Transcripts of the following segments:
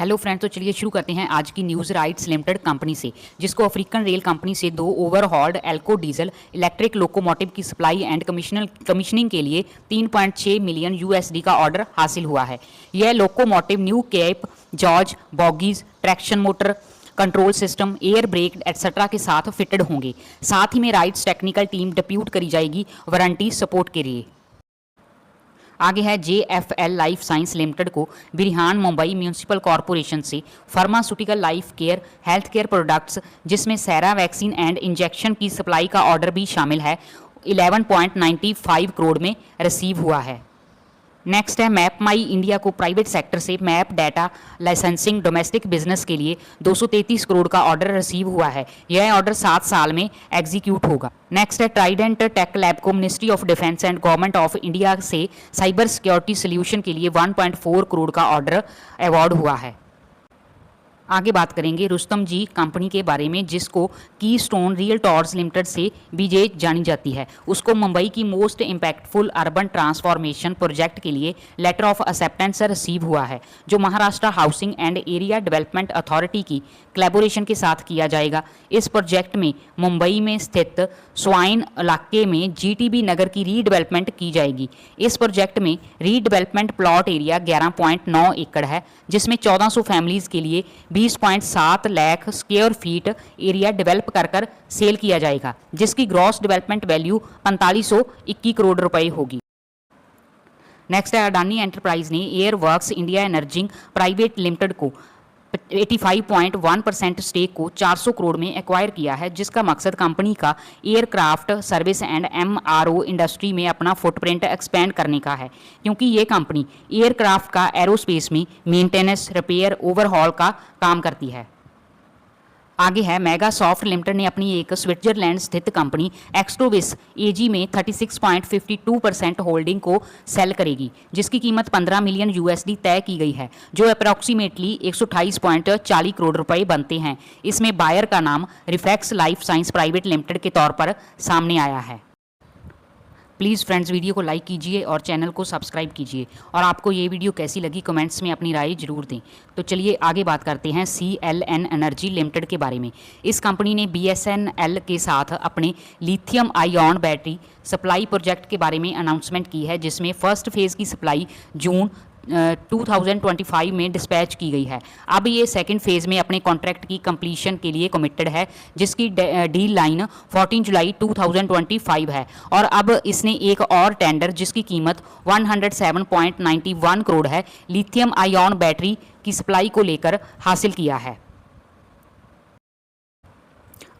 Hello friends, तो चलिए शुरू करते हैं आज की न्यूज़। राइट्स लिमिटेड कंपनी से, जिसको अफ्रीकन रेल कंपनी से 2 ओवरहॉल्ड एल्को डीजल इलेक्ट्रिक लोकोमोटिव की सप्लाई एंड कमीशनिंग के लिए 3.6 मिलियन यूएसडी का ऑर्डर हासिल हुआ है। यह locomotive new cape George bogies traction motor control system, air brake etcetera के साथ फिटेड होंगे। साथ ही में राइट्स टेक्निकल टीम डिप्यूट करी जाएगी वारंटी सपोर्ट के लिए। आगे है JFL लाइफ साइंस लिमिटेड को बिरहान मुंबई म्यूनिसिपल कॉरपोरेशन से pharmaceutical life care health care products, जिसमें सेरा वैक्सीन एंड इंजेक्शन की सप्लाई का ऑर्डर भी शामिल है, 11.95 करोड़ में रिसीव हुआ है। नेक्स्ट है मैप माई इंडिया को प्राइवेट सेक्टर से map data licensing domestic business के लिए 233 करोड़ का ऑर्डर रिसीव हुआ है। यह ऑर्डर 7 साल में एग्जीक्यूट होगा। नेक्स्ट है ट्राइडेंट टेक लैब को ministry of defence and government of India से साइबर सिक्योरिटी सोल्यूशन के लिए 1.4 करोड़ का ऑर्डर अवार्ड हुआ है। आगे बात करेंगे रुस्तम जी कंपनी के बारे में, जिसको की स्टोन रियल टॉर्स लिमिटेड से बीजे जानी जाती है। उसको मुंबई की most impactful urban transformation project के लिए लेटर ऑफ एक्सेप्टेंस रिसीव हुआ है, जो Maharashtra housing and area development authority की कोलैबोरेशन के साथ किया जाएगा। इस प्रोजेक्ट में मुंबई में स्थित स्वाइन इलाके में GTB नगर की रीडेवलपमेंट की जाएगी। इस प्रोजेक्ट में रीडेवलपमेंट प्लॉट एरिया 11.9 एकड़ है, जिसमें 1400 फैमिलीज के लिए 20.7 lakh square feet area develop कर सेल किया जाएगा, जिसकी ग्रॉस डेवलपमेंट वैल्यू 4521 करोड़ रुपए होगी। नेक्स्ट है अडानी एंटरप्राइज ने air works India energy private limited को 85.1% स्टेक को 400 करोड़ में एक्वायर किया है, जिसका मकसद कंपनी का aircraft service and MRO industry में अपना फुटप्रिंट एक्सपेंड करने का है, क्योंकि ये कंपनी एयरक्राफ्ट का एरोस्पेस में मेंटेनेंस, रिपेयर, ओवरहॉल का काम करती है। आगे है मेगा सॉफ्ट लिमिटेड ने अपनी एक स्विट्जरलैंड स्थित कंपनी एक्सटोविस AG में 36.52% होल्डिंग को सेल करेगी, जिसकी कीमत 15 मिलियन USD तय की गई है, जो अप्रॉक्सीमेटली 128.40 करोड़ रुपए बनते हैं। इसमें बायर का नाम Refex life science private limited के तौर पर सामने आया है। प्लीज़ फ्रेंड्स, वीडियो को लाइक कीजिए और चैनल को सब्सक्राइब कीजिए, और आपको ये वीडियो कैसी लगी कमेंट्स में अपनी राय जरूर दें। तो चलिए आगे बात करते हैं CLN एनर्जी लिमिटेड के बारे में। इस कंपनी ने BSNL के साथ अपने lithium ion battery supply project के बारे में अनाउंसमेंट की है, जिसमें फर्स्ट फेज़ की सप्लाई जून 2025 में डिस्पैच की गई है। अब ये सेकंड फेज़ में अपने कॉन्ट्रैक्ट की कंप्लीशन के लिए कमिटेड है, जिसकी डील लाइन 14 जुलाई 2025 है, और अब इसने एक और टेंडर जिसकी कीमत 107.91 करोड़ है, लिथियम आयन बैटरी की सप्लाई को लेकर हासिल किया है।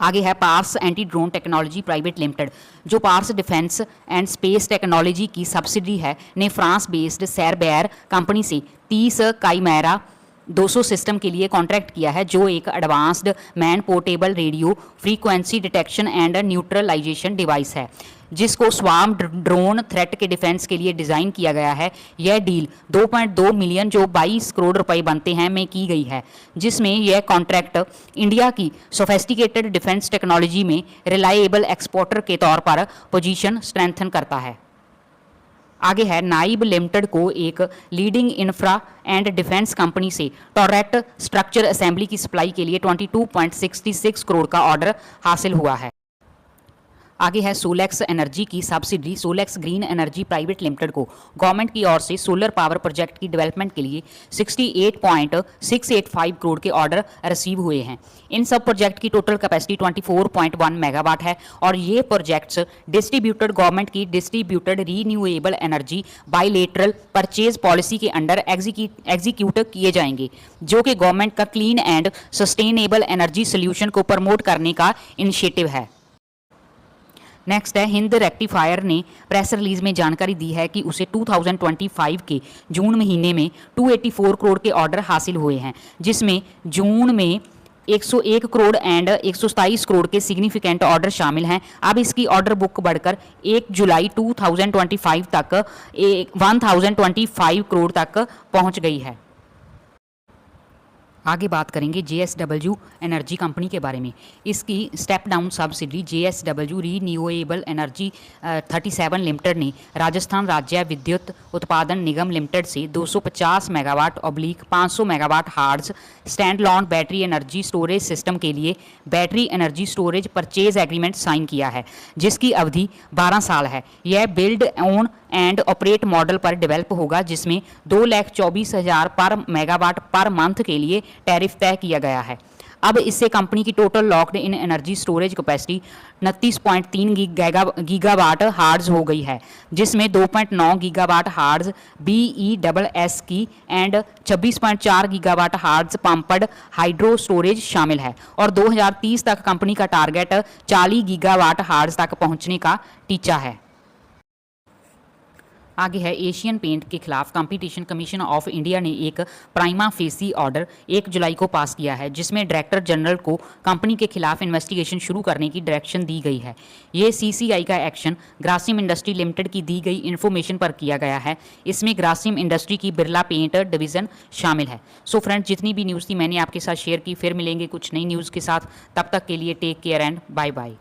आगे है Paras anti drone technology private limited, जो Paras defence and space technology की सब्सिडी है, ने फ्रांस बेस्ड सैरबैर कंपनी से 30 काइमेरा 200 सिस्टम के लिए कॉन्ट्रैक्ट किया है, जो एक advanced man portable radio frequency detection and neutralization device है, जिसको स्वाम ड्रोन थ्रेट के डिफेंस के लिए डिज़ाइन किया गया है। यह डील 2.2 मिलियन, जो 22 करोड़ रुपए बनते हैं, में की गई है, जिसमें यह कॉन्ट्रैक्ट इंडिया की सोफेस्टिकेटेड डिफेंस टेक्नोलॉजी में रिलायबल एक्सपोर्टर के तौर पर पोजीशन स्ट्रेंथन करता है। आगे है नाइब लिमिटेड को एक leading infra and defence company से टॉरेट स्ट्रक्चर असेंबली की सप्लाई के लिए 22.66 करोड़ का ऑर्डर हासिल हुआ है। आगे है सोलेक्स एनर्जी की subsidy Solex green energy private limited को गवर्नमेंट की ओर से सोलर पावर प्रोजेक्ट की डेवलपमेंट के लिए 68.685 करोड़ के ऑर्डर रिसीव हुए हैं। इन सब प्रोजेक्ट की टोटल कैपेसिटी 24.1 मेगावाट है, और ये प्रोजेक्ट्स डिस्ट्रीब्यूटेड गवर्नमेंट की distributed renewable energy bilateral purchase policy के अंडर एग्जीक्यूट किए जाएंगे, जो कि गवर्नमेंट का clean and sustainable energy solution को प्रमोट करने का इनिशिएटिव है। नेक्स्ट है हिंद रेक्टिफायर ने प्रेस रिलीज में जानकारी दी है कि उसे 2025 के जून महीने में 284 करोड़ के ऑर्डर हासिल हुए हैं, जिसमें जून में 101 करोड़ एंड 127 करोड़ के सिग्निफिकेंट ऑर्डर शामिल हैं। अब इसकी ऑर्डर बुक बढ़कर 1 जुलाई 2025 तक 1025 करोड़ तक पहुंच गई है। आगे बात करेंगे JSW एनर्जी कंपनी के बारे में। इसकी step down subsidy JSW renewable energy 37 limited ने राजस्थान राज्य विद्युत उत्पादन निगम लिमिटेड से 250 megawatt oblique 500 megawatt hours standalone battery energy storage system के लिए battery energy storage purchase agreement sign किया है, जिसकी अवधि 12 साल है। यह build own and operate model पर डेवलप होगा, जिसमें 2,24,000 पर मेगावाट पर मंथ के लिए टैरिफ तय किया गया है। अब इससे कंपनी की total locked in energy storage capacity 29.3 gigawatt hertz हो गई है, जिसमें 2.9 गीगावाट हार्ज BESS की and 26.4 gigawatt hertz pumped hydro storage शामिल है और 2030 तक कंपनी का टारगेट 40 गीगावाट हार्ज तक पहुंचने का टीचा है। आगे है एशियन पेंट के खिलाफ कंपटीशन कमीशन ऑफ इंडिया ने एक प्राइमा फेसी ऑर्डर 1 जुलाई को पास किया है, जिसमें डायरेक्टर जनरल को कंपनी के खिलाफ इन्वेस्टिगेशन शुरू करने की डायरेक्शन दी गई है। ये CCI का एक्शन ग्रासिम इंडस्ट्री लिमिटेड की दी गई इन्फॉर्मेशन पर किया गया है। इसमें ग्रासिम इंडस्ट्री की बिरला पेंट डिवीज़न शामिल है। सो फ्रेंड्स, जितनी भी न्यूज़ थी मैंने आपके साथ शेयर की। फिर मिलेंगे कुछ नई न्यूज़ के साथ, तब तक के लिए take care and bye bye.